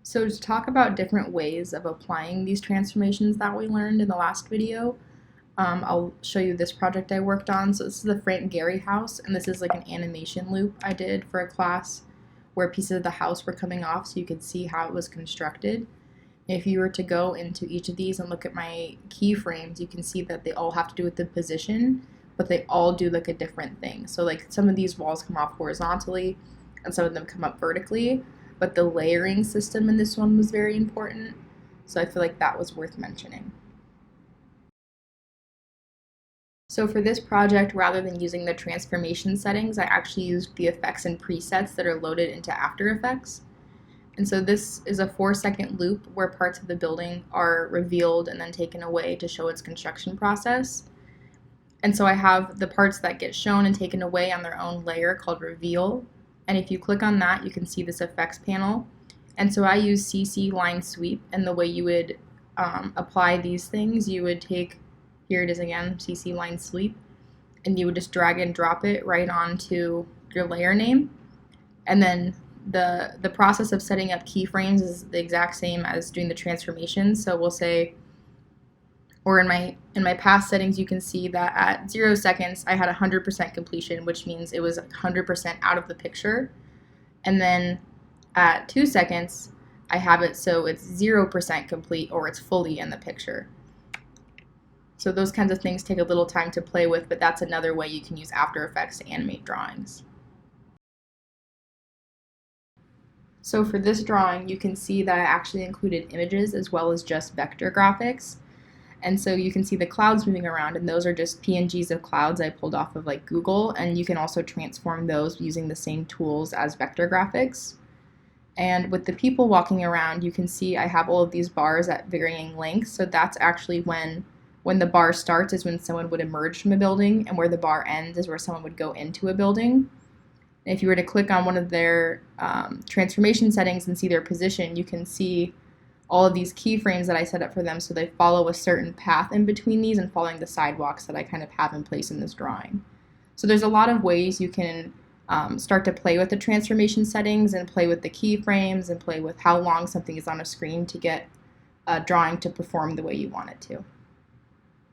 So to talk about different ways of applying these transformations that we learned in the last video, I'll show you this project I worked on. So this is the Frank Gehry house, and this is like an animation loop I did for a class where pieces of the house were coming off so you could see how it was constructed. If you were to go into each of these and look at my keyframes, you can see that they all have to do with the position, but they all do like a different thing. So like some of these walls come off horizontally and some of them come up vertically, but the layering system in this one was very important. So I feel like that was worth mentioning. So for this project, rather than using the transformation settings, I actually used the effects and presets that are loaded into After Effects. And so this is a 4-second loop where parts of the building are revealed and then taken away to show its construction process. And so I have the parts that get shown and taken away on their own layer called Reveal. And if you click on that, you can see this effects panel. And so I use CC line sweep, and the way you would apply these things, you would take, here it is again, CC line sweep, and you would just drag and drop it right onto your layer name. And then the process of setting up keyframes is the exact same as doing the transformation. So we'll say, or in my past settings, you can see that at 0 seconds I had 100% completion, which means it was 100% out of the picture. And then at 2 seconds I have it so it's 0% complete, or it's fully in the picture. So those kinds of things take a little time to play with, but that's another way you can use After Effects to animate drawings. So for this drawing, you can see that I actually included images as well as just vector graphics. And so you can see the clouds moving around, and those are just PNGs of clouds I pulled off of like Google, and you can also transform those using the same tools as vector graphics. And with the people walking around, you can see I have all of these bars at varying lengths, so that's actually when the bar starts is when someone would emerge from a building, and where the bar ends is where someone would go into a building. And if you were to click on one of their transformation settings and see their position, you can see all of these keyframes that I set up for them, so they follow a certain path in between these and following the sidewalks that I kind of have in place in this drawing. So there's a lot of ways you can start to play with the transformation settings and play with the keyframes and play with how long something is on a screen to get a drawing to perform the way you want it to.